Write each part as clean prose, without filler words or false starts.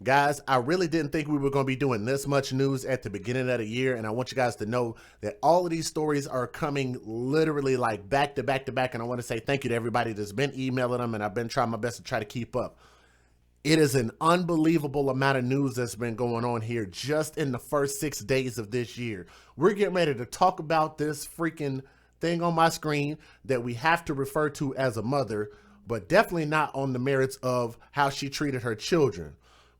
Guys, I really didn't think we were going to be doing this much news at the beginning of the year, and I want you guys to know that all of these stories are coming literally like back to back to back, and I want to say thank you to everybody that's been emailing them, and I've been trying my best to try to keep up. It is an unbelievable amount of news that's been going on here just in the first 6 days of this year. We're getting ready to talk about this freaking thing on my screen that we have to refer to as a mother, but definitely not on the merits of how she treated her children.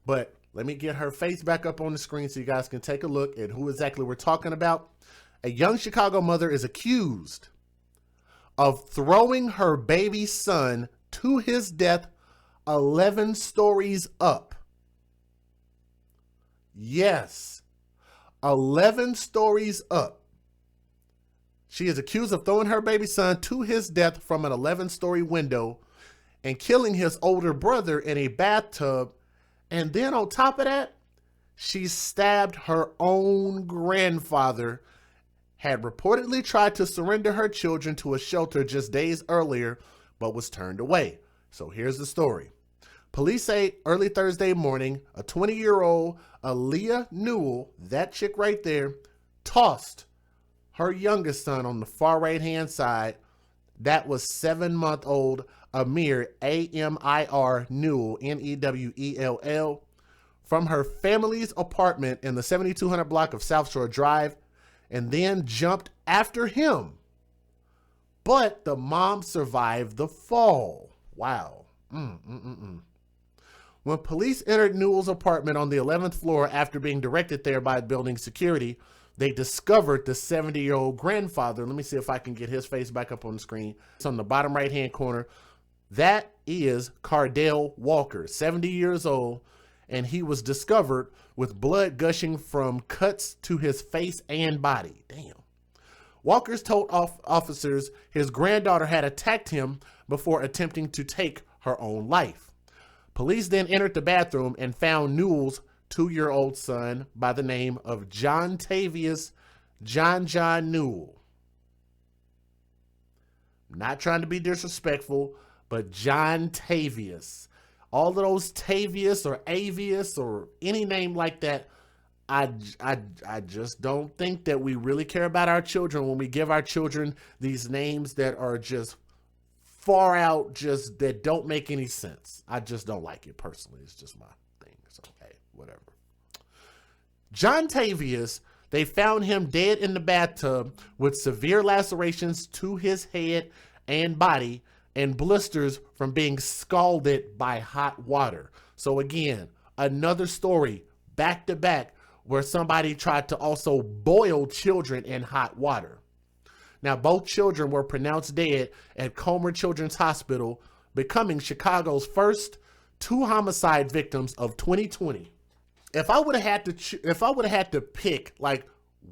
But let me get her face back up on the screen so you guys can take a look at who exactly we're talking about. A young Chicago mother is accused of throwing her baby son to his death 11 stories up. Yes, 11 stories up. She is accused of throwing her baby son to his death from an 11-story window and killing his older brother in a bathtub. And then on top of that, she stabbed her own grandfather, had reportedly tried to surrender her children to a shelter just days earlier, but was turned away. So here's the story. Police say early Thursday morning, a 20-year-old Aleah Newell, that chick right there, tossed her youngest son on the far right-hand side. That was 7-month-old Amir, A-M-I-R, Newell, N-E-W-E-L-L, from her family's apartment in the 7200 block of South Shore Drive, and then jumped after him. But the mom survived the fall. Wow. When police entered Newell's apartment on the 11th floor after being directed there by building security, they discovered the 70-year-old grandfather. Let me see if I can get his face back up on the screen. It's on the bottom right-hand corner. That is Cardell Walker, 70 years old, and he was discovered with blood gushing from cuts to his face and body. Damn. Walker's told officers his granddaughter had attacked him before attempting to take her own life. Police then entered the bathroom and found Newell's 2-year-old son by the name of John Tavius John Newell. I'm not trying to be disrespectful, but John Tavius. All of those Tavius or Avius or any name like that, I just don't think that we really care about our children when we give our children these names that are just far out, just that don't make any sense. I just don't like it personally. It's just my thing. So, hey, whatever. John Tavius, they found him dead in the bathtub with severe lacerations to his head and body and blisters from being scalded by hot water. So again, another story back to back where somebody tried to also boil children in hot water. Now, both children were pronounced dead at Comer Children's Hospital, becoming Chicago's first 2 homicide victims of 2020. If I would have had to pick like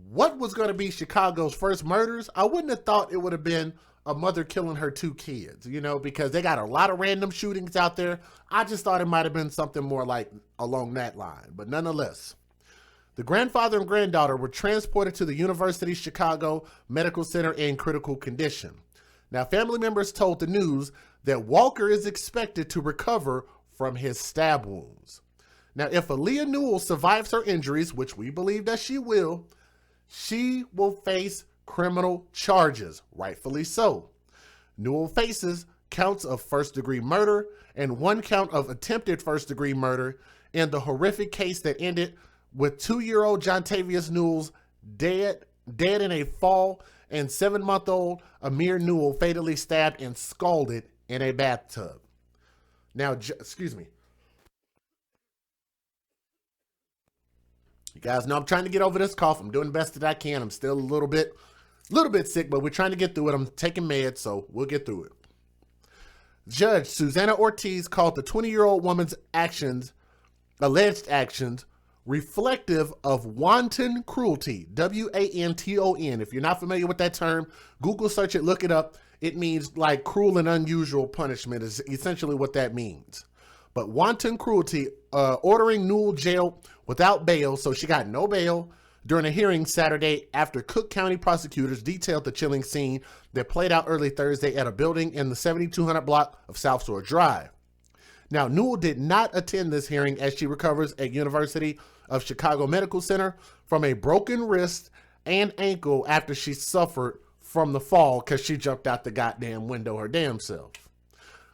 what was going to be Chicago's first murders, I wouldn't have thought it would have been a mother killing her 2 kids, because they got a lot of random shootings out there. I just thought it might have been something more like along that line. But nonetheless, the grandfather and granddaughter were transported to the University of Chicago Medical Center in critical condition. Now, family members told the news that Walker is expected to recover from his stab wounds. Now, if Aleah Newell survives her injuries, which we believe that she will face criminal charges, rightfully so. Newell faces counts of first-degree murder and 1 count of attempted first-degree murder in the horrific case that ended with 2-year-old John Tavius Newell's dead in a fall and 7-month-old Amir Newell fatally stabbed and scalded in a bathtub. Now, excuse me. You guys know I'm trying to get over this cough. I'm doing the best that I can. I'm still a little bit sick, but we're trying to get through it. I'm taking meds, so we'll get through it. Judge Susanna Ortiz called the 20-year-old woman's alleged actions, reflective of wanton cruelty, W-A-N-T-O-N. If you're not familiar with that term, Google search it, look it up. It means like cruel and unusual punishment is essentially what that means. But wanton cruelty, ordering Newell jailed without bail, so she got no bail, during a hearing Saturday after Cook County prosecutors detailed the chilling scene that played out early Thursday at a building in the 7200 block of South Shore Drive. Now, Newell did not attend this hearing as she recovers at University of Chicago Medical Center from a broken wrist and ankle after she suffered from the fall because she jumped out the goddamn window her damn self.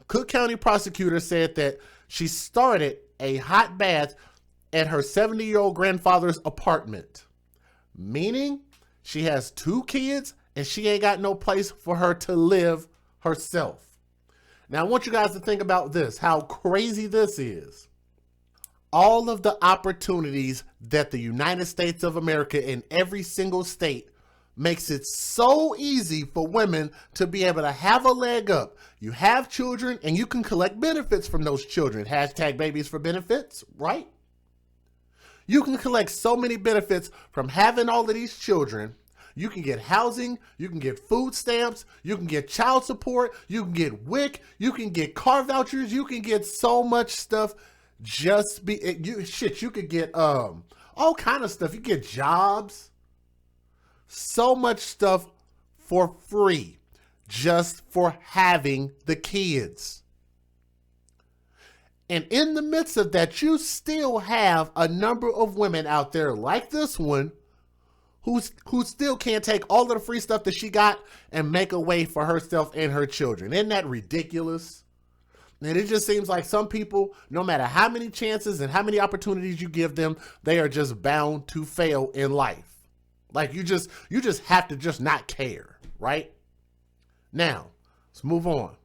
Cook County prosecutor said that she started a hot bath at her 70-year-old grandfather's apartment, meaning she has 2 kids and she ain't got no place for her to live herself. Now, I want you guys to think about this, how crazy this is. All of the opportunities that the United States of America in every single state makes it so easy for women to be able to have a leg up. You have children and you can collect benefits from those children. Hashtag babies for benefits, right? You can collect so many benefits from having all of these children. You can get housing, you can get food stamps, you can get child support, you can get WIC, you can get car vouchers, you can get so much stuff. You could get all kind of stuff. You get jobs, so much stuff for free just for having the kids. And in the midst of that, you still have a number of women out there like this one who still can't take all of the free stuff that she got and make a way for herself and her children. Isn't that ridiculous? And it just seems like some people, no matter how many chances and how many opportunities you give them, they are just bound to fail in life. Like you just have to just not care, right? Now, let's move on.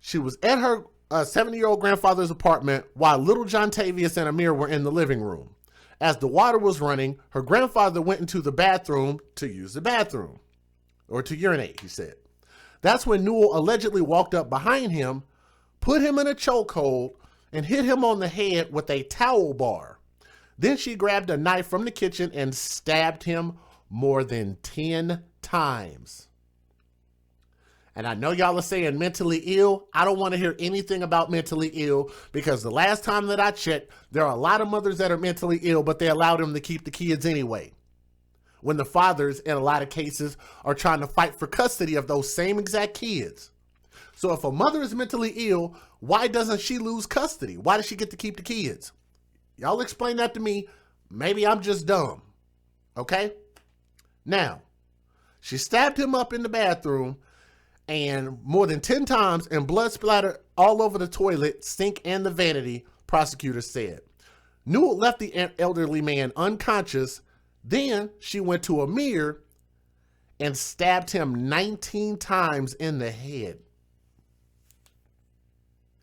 She was at her 70-year-old grandfather's apartment while little John Tavius and Amir were in the living room. As the water was running, her grandfather went into the bathroom to use the bathroom, or to urinate, he said. That's when Newell allegedly walked up behind him, put him in a chokehold, and hit him on the head with a towel bar. Then she grabbed a knife from the kitchen and stabbed him more than 10 times. And I know y'all are saying mentally ill. I don't want to hear anything about mentally ill because the last time that I checked, there are a lot of mothers that are mentally ill, but they allow them to keep the kids anyway. When the fathers, in a lot of cases, are trying to fight for custody of those same exact kids. So if a mother is mentally ill, why doesn't she lose custody? Why does she get to keep the kids? Y'all explain that to me. Maybe I'm just dumb. Okay? Now, she stabbed him up in the bathroom and more than 10 times, and blood splattered all over the toilet, sink, and the vanity, prosecutors said. Newell left the elderly man unconscious. Then she went to Amir and stabbed him 19 times in the head.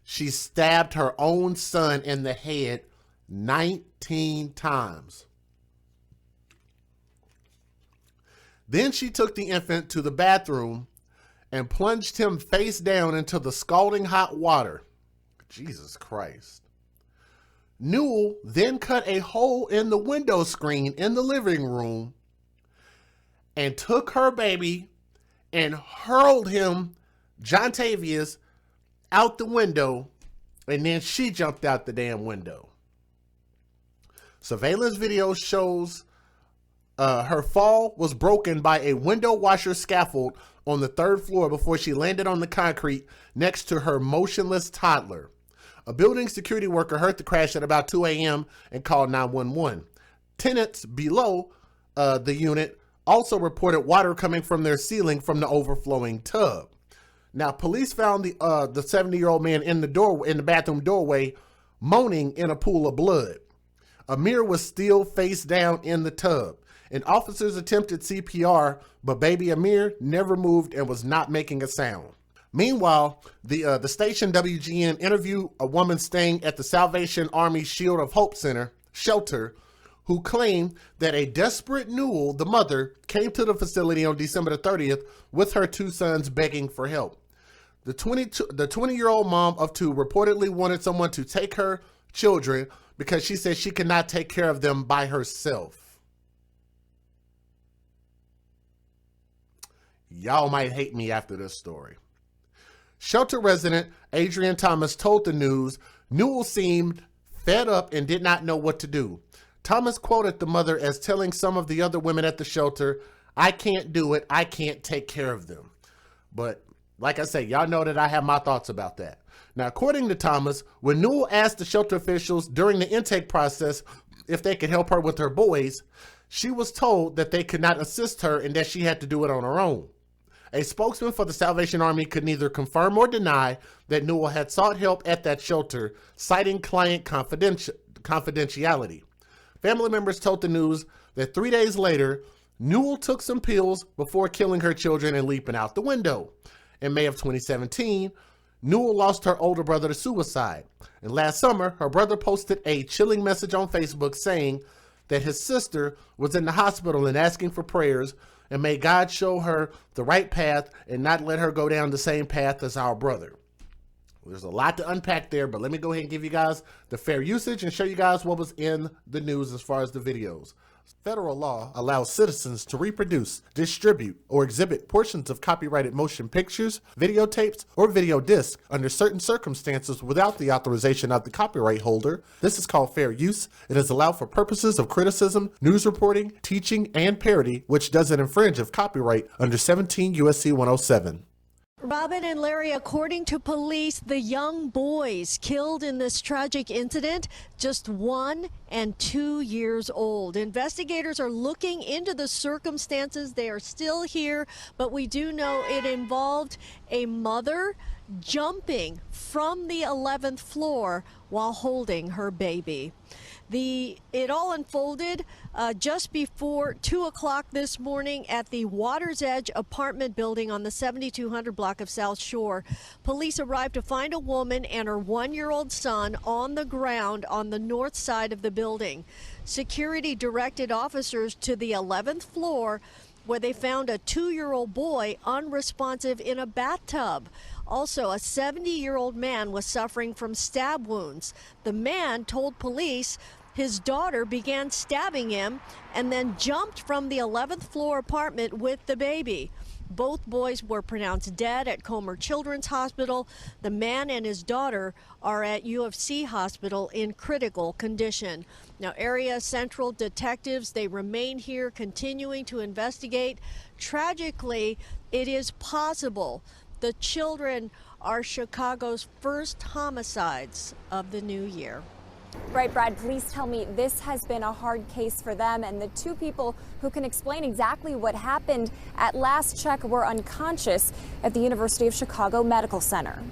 She stabbed her own son in the head 19 times. Then she took the infant to the bathroom and plunged him face down into the scalding hot water. Jesus Christ. Newell then cut a hole in the window screen in the living room and took her baby and hurled him, John Tavius, out the window, and then she jumped out the damn window. Surveillance video shows her fall was broken by a window washer scaffold on the 3rd floor before she landed on the concrete next to her motionless toddler. A building security worker heard the crash at about 2 a.m. and called 911. Tenants below the unit also reported water coming from their ceiling from the overflowing tub. Now, police found the 70-year-old man in the bathroom doorway moaning in a pool of blood. Amir was still face down in the tub, and officers attempted CPR, but baby Amir never moved and was not making a sound. Meanwhile, the station WGN interviewed a woman staying at the Salvation Army Shield of Hope shelter who claimed that a desperate Newell, the mother, came to the facility on December the 30th with her 2 sons begging for help. The 20-year-old mom of 2 reportedly wanted someone to take her children because she said she could not take care of them by herself. Y'all might hate me after this story. Shelter resident Adrian Thomas told the news Newell seemed fed up and did not know what to do. Thomas quoted the mother as telling some of the other women at the shelter, "I can't do it. I can't take care of them." But Like I say, y'all know that I have my thoughts about that. Now, according to Thomas, when Newell asked the shelter officials during the intake process if they could help her with her boys, she was told that they could not assist her and that she had to do it on her own. A spokesman for the Salvation Army could neither confirm or deny that Newell had sought help at that shelter, citing client confidentiality. Family members told the news that 3 days later, Newell took some pills before killing her children and leaping out the window. In May of 2017, Newell lost her older brother to suicide. And last summer, her brother posted a chilling message on Facebook saying that his sister was in the hospital and asking for prayers, and may God show her the right path and not let her go down the same path as our brother. There's a lot to unpack there, but let me go ahead and give you guys the fair usage and show you guys what was in the news as far as the videos. Federal law allows citizens to reproduce, distribute, or exhibit portions of copyrighted motion pictures, videotapes, or video discs under certain circumstances without the authorization of the copyright holder. This is called fair use. It is allowed for purposes of criticism, news reporting, teaching, and parody, which doesn't infringe of copyright under 17 U.S.C. 107. Robin and Larry, according to police, the young boys killed in this tragic incident, just 1 and 2 years old. Investigators are looking into the circumstances. They are still here, but we do know it involved a mother jumping from the 11th floor while holding her baby. It all unfolded just before 2 o'clock this morning at the Water's Edge apartment building on the 7200 block of South Shore. Police arrived to find a woman and her 1-year-old son on the ground on the north side of the building. Security directed officers to the 11th floor, where they found a 2-year-old boy unresponsive in a bathtub. Also, a 70-year-old man was suffering from stab wounds. The man told police his daughter began stabbing him and then jumped from the 11th floor apartment with the baby. Both boys were pronounced dead at Comer Children's Hospital. The man and his daughter are at UFC Hospital in critical condition. Now, area central detectives, they remain here continuing to investigate. Tragically, it is possible the children are Chicago's first homicides of the new year. Right, Brad, please tell me, this has been a hard case for them, and the two people who can explain exactly what happened at last check were unconscious at the University of Chicago Medical Center.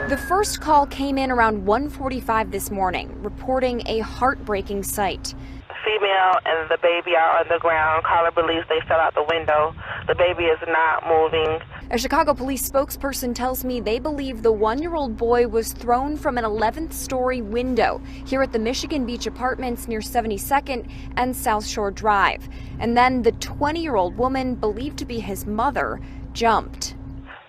The first call came in around 1:45 this morning, reporting a heartbreaking sight. Female and the baby are on the ground. Caller believes they fell out the window. The baby is not moving. A Chicago police spokesperson tells me they believe the 1-year-old boy was thrown from an 11th story window here at the Michigan Beach Apartments near 72nd and South Shore Drive. And then the 20-year-old woman, believed to be his mother, jumped.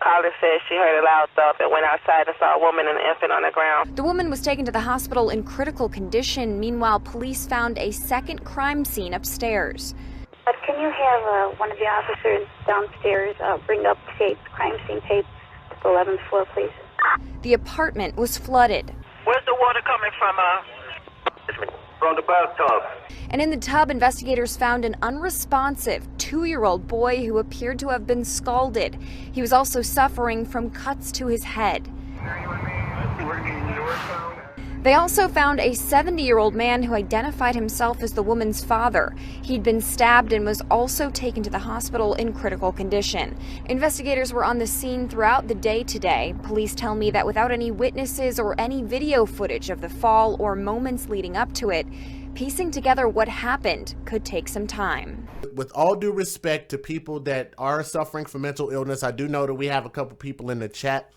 Caller said she heard a loud thump and went outside and saw a woman and an infant on the ground. The woman was taken to the hospital in critical condition. Meanwhile, police found a second crime scene upstairs. Can you have one of the officers downstairs bring up crime scene tape to the 11th floor, please? The apartment was flooded. Where's the water coming from? From the bathtub. And in the tub, investigators found an unresponsive 2-year-old boy who appeared to have been scalded. He was also suffering from cuts to his head. They also found a 70-year-old man who identified himself as the woman's father. He'd been stabbed and was also taken to the hospital in critical condition. Investigators were on the scene throughout the day today. Police tell me that without any witnesses or any video footage of the fall or moments leading up to it, piecing together what happened could take some time. With all due respect to people that are suffering from mental illness, I do know that we have a couple people in the chat.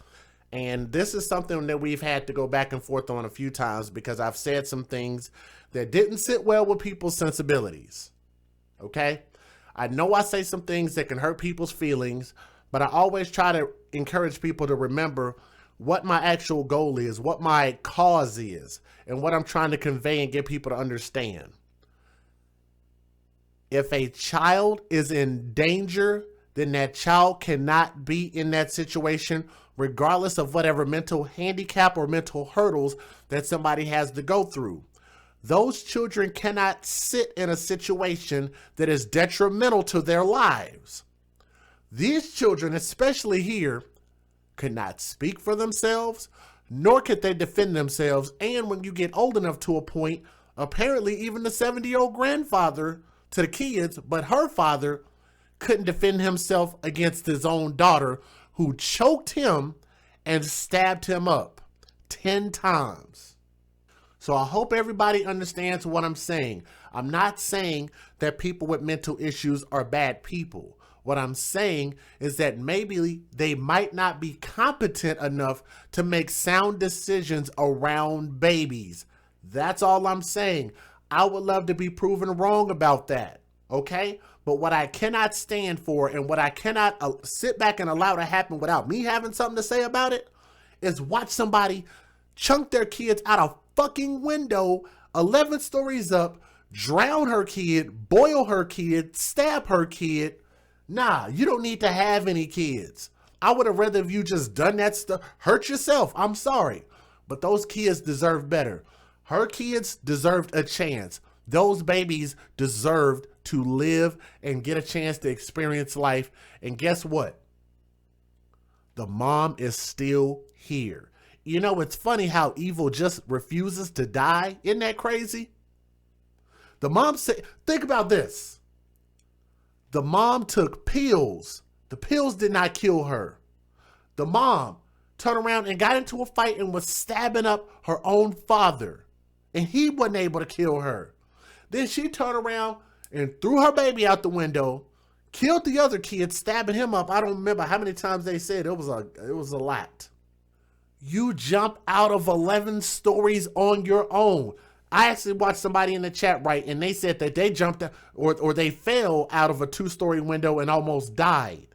And this is something that we've had to go back and forth on a few times because I've said some things that didn't sit well with people's sensibilities. Okay? I know I say some things that can hurt people's feelings, but I always try to encourage people to remember what my actual goal is, what my cause is, and what I'm trying to convey and get people to understand. If a child is in danger, then that child cannot be in that situation regardless of whatever mental handicap or mental hurdles that somebody has to go through. Those children cannot sit in a situation that is detrimental to their lives. These children, especially here, could not speak for themselves, nor could they defend themselves. And when you get old enough to a point, apparently even the 70-year-old grandfather to the kids, but her father, couldn't defend himself against his own daughter, who choked him and stabbed him up 10 times. So I hope everybody understands what I'm saying. I'm not saying that people with mental issues are bad people. What I'm saying is that maybe they might not be competent enough to make sound decisions around babies. That's all I'm saying. I would love to be proven wrong about that, okay? But what I cannot stand for, and what I cannot sit back and allow to happen without me having something to say about it, is watch somebody chunk their kids out a fucking window 11 stories up, drown her kid, boil her kid, stab her kid. Nah, you don't need to have any kids. I would have rather if you just done that stuff, hurt yourself. I'm sorry, but those kids deserve better. Her kids deserved a chance. Those babies deserved to live and get a chance to experience life. And guess what? The mom is still here. You know, it's funny how evil just refuses to die. Isn't that crazy? The mom said, think about this. The mom took pills. The pills did not kill her. The mom turned around and got into a fight and was stabbing up her own father. And he wasn't able to kill her. Then she turned around and threw her baby out the window, killed the other kid, stabbing him up. I don't remember how many times they said. It was a lot. You jump out of 11 stories on your own. I actually watched somebody in the chat write, and they said that they jumped or they fell out of a 2-story window and almost died.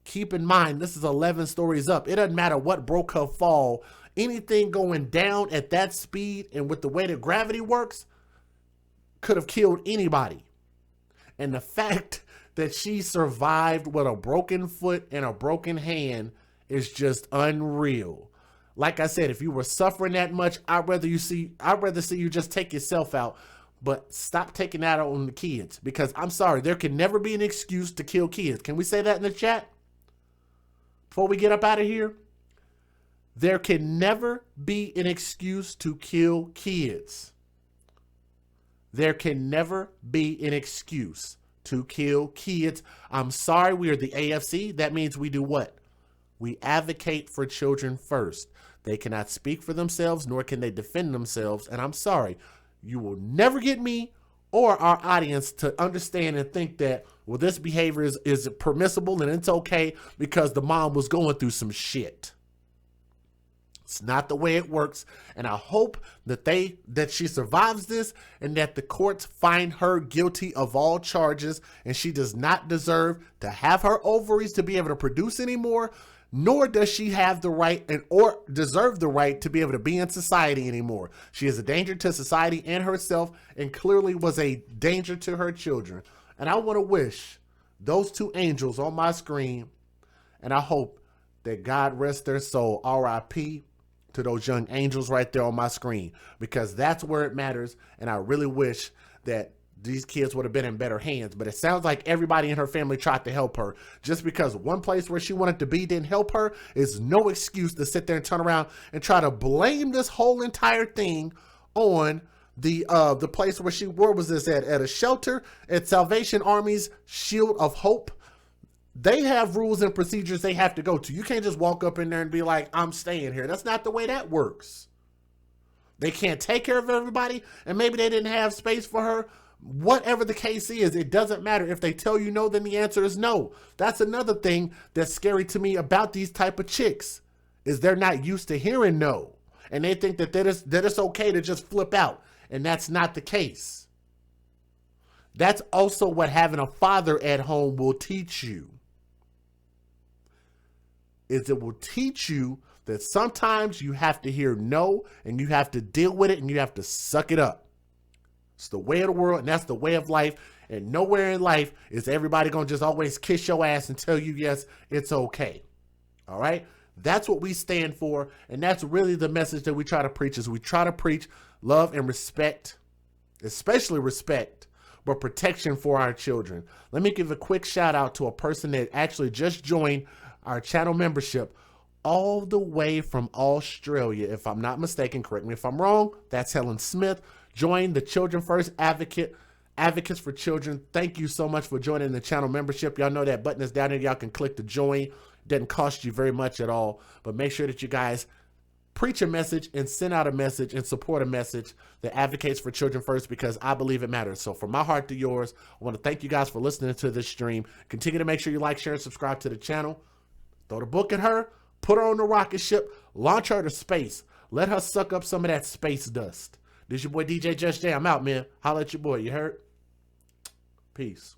Keep in mind, this is 11 stories up. It doesn't matter what broke her fall. Anything going down at that speed and with the way that gravity works could have killed anybody. And the fact that she survived with a broken foot and a broken hand is just unreal. Like I said, if you were suffering that much, I'd rather see you just take yourself out, but stop taking that out on the kids, because I'm sorry, there can never be an excuse to kill kids. Can we say that in the chat before we get up out of here? There can never be an excuse to kill kids. There can never be an excuse to kill kids. I'm sorry, we are the AFC. That means we do what? We advocate for children first. They cannot speak for themselves, nor can they defend themselves. And I'm sorry, you will never get me or our audience to understand and think that, well, this behavior is permissible and it's okay because the mom was going through some shit. It's not the way it works. And I hope that she survives this and that the courts find her guilty of all charges, and she does not deserve to have her ovaries to be able to produce anymore, nor does she have the right or deserve the right to be able to be in society anymore. She is a danger to society and herself, and clearly was a danger to her children. And I want to wish those two angels on my screen, and I hope that God rest their soul, R.I.P. to those young angels right there on my screen, because that's where it matters. And I really wish that these kids would have been in better hands. But it sounds like everybody in her family tried to help her. Just because one place where she wanted to be didn't help her is no excuse to sit there and turn around and try to blame this whole entire thing on the place where was this at a shelter at Salvation Army's Shield of Hope. They have rules and procedures they have to go to. You can't just walk up in there and be like, I'm staying here. That's not the way that works. They can't take care of everybody, and maybe they didn't have space for her. Whatever the case is, it doesn't matter. If they tell you no, then the answer is no. That's another thing that's scary to me about these type of chicks, is they're not used to hearing no. And they think that it's okay to just flip out. And that's not the case. That's also what having a father at home will teach you. Is it will teach you that sometimes you have to hear no, and you have to deal with it, and you have to suck it up. It's the way of the world, and that's the way of life. And nowhere in life is everybody going to just always kiss your ass and tell you, yes, it's okay. All right? That's what we stand for. And that's really the message that we try to preach, is we try to preach love and respect, especially respect, but protection for our children. Let me give a quick shout out to a person that actually just joined our channel membership all the way from Australia, if I'm not mistaken. Correct me if I'm wrong. That's Helen Smith. Join the Children First Advocates for Children. Thank you so much for joining the channel membership. Y'all know that button is down there. Y'all can click to join. Doesn't cost you very much at all, but make sure that you guys preach a message and send out a message and support a message that advocates for children first, because I believe it matters. So from my heart to yours, I want to thank you guys for listening to this stream. Continue to make sure you like, share, and subscribe to the channel. Throw the book at her, put her on the rocket ship, launch her to space. Let her suck up some of that space dust. This your boy DJ Just J. I'm out, man. Holla at your boy. You heard? Peace.